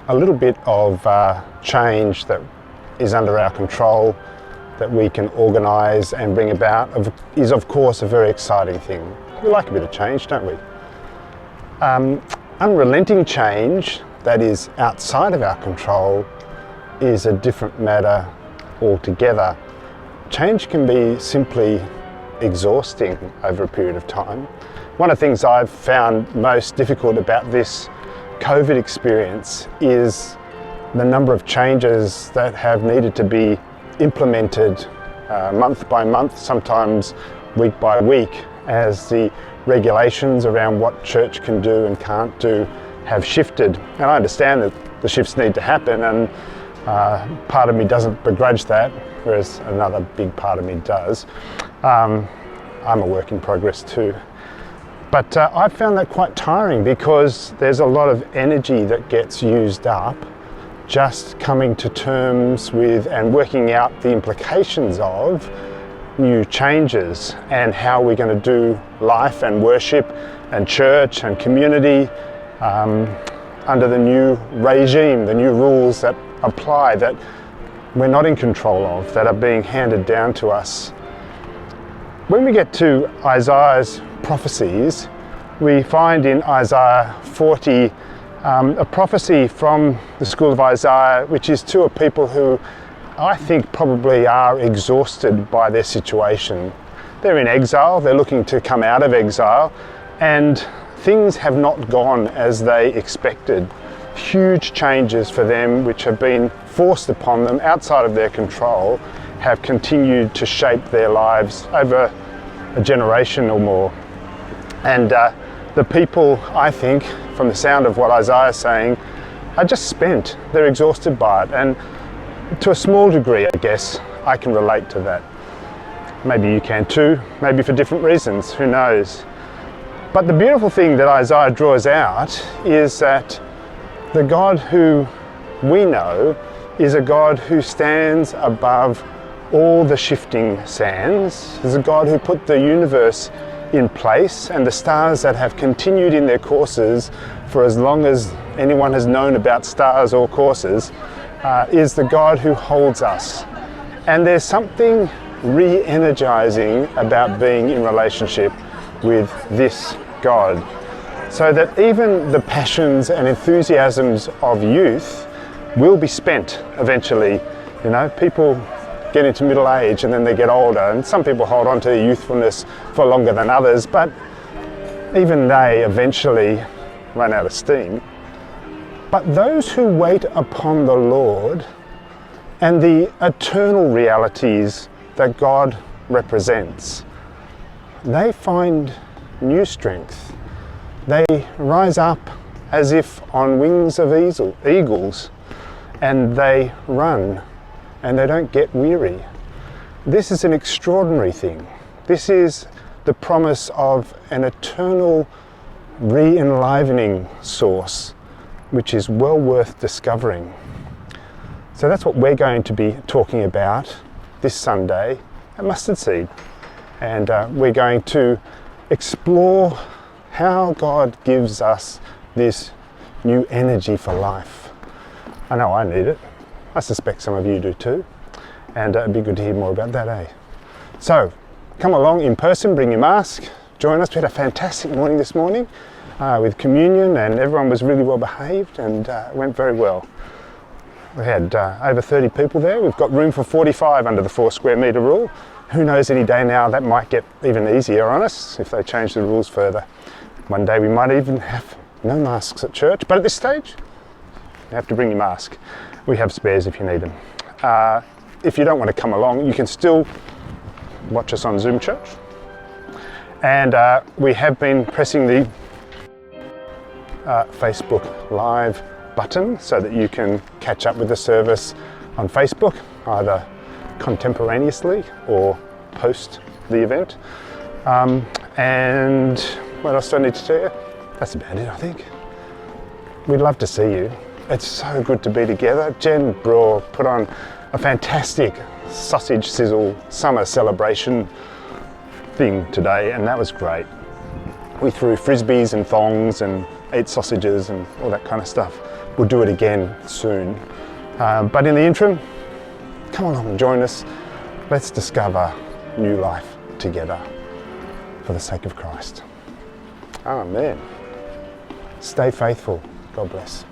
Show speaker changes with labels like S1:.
S1: a little bit of change that is under our control, that we can organise and bring about, is of course a very exciting thing. We like a bit of change, don't we? Unrelenting change that is outside of our control is a different matter altogether. Change can be simply exhausting over a period of time. One of the things I've found most difficult about this COVID experience is the number of changes that have needed to be implemented month by month, sometimes week by week, as the regulations around what church can do and can't do have shifted. And I understand that the shifts need to happen, and part of me doesn't begrudge that, whereas another big part of me does. I'm a work in progress too. But I've found that quite tiring, because there's a lot of energy that gets used up just coming to terms with and working out the implications of new changes and how we're going to do life and worship and church and community under the new regime, the new rules that apply, that we're not in control of, that are being handed down to us. When we get to Isaiah's prophecies, we find in Isaiah 40 a prophecy from the school of Isaiah, which is to a people who I think probably are exhausted by their situation. They're in exile, they're looking to come out of exile, and things have not gone as they expected. Huge changes for them, which have been forced upon them outside of their control, have continued to shape their lives over a generation or more. And the people, I think, from the sound of what Isaiah is saying, are just spent. They're exhausted by it. And to a small degree, I guess, I can relate to that. Maybe you can too, maybe for different reasons, who knows. But the beautiful thing that Isaiah draws out is that the God who we know is a God who stands above all the shifting sands. Is a God who put the universe in place, and the stars that have continued in their courses for as long as anyone has known about stars or courses, is the God who holds us. And there's something re-energizing about being in relationship with this God, so that even the passions and enthusiasms of youth will be spent eventually. You know, people get into middle age and then they get older, and some people hold on to their youthfulness for longer than others, but even they eventually run out of steam. But those who wait upon the Lord and the eternal realities that God represents, they find new strength. They rise up as if on wings of eagles, and they run and they don't get weary. This is an extraordinary thing. This is the promise of an eternal re-enlivening source, which is well worth discovering. So that's what we're going to be talking about this Sunday at Mustard Seed. And we're going to explore how God gives us this new energy for life. I know I need it. I suspect some of you do too. And it'd be good to hear more about that, eh? So, come along in person, bring your mask, join us. We had a fantastic morning this morning with communion, and everyone was really well behaved, and it went very well. We had over 30 people there. We've got room for 45 under the 4 square metre rule. Who knows, any day now that might get even easier on us if they change the rules further. One day we might even have no masks at church, but at this stage, you have to bring your mask. We have spares if you need them. If you don't want to come along, you can still watch us on Zoom Church. And we have been pressing the Facebook Live button so that you can catch up with the service on Facebook, either contemporaneously or post the event. And what else do I need to tell you? That's about it, I think. We'd love to see you. It's so good to be together. Jen Braw put on a fantastic sausage sizzle summer celebration thing today, and that was great. We threw frisbees and thongs and ate sausages and all that kind of stuff. we'll do it again soon. But in the interim, come along and join us. Let's discover new life together for the sake of Christ. Amen. Stay faithful. God bless.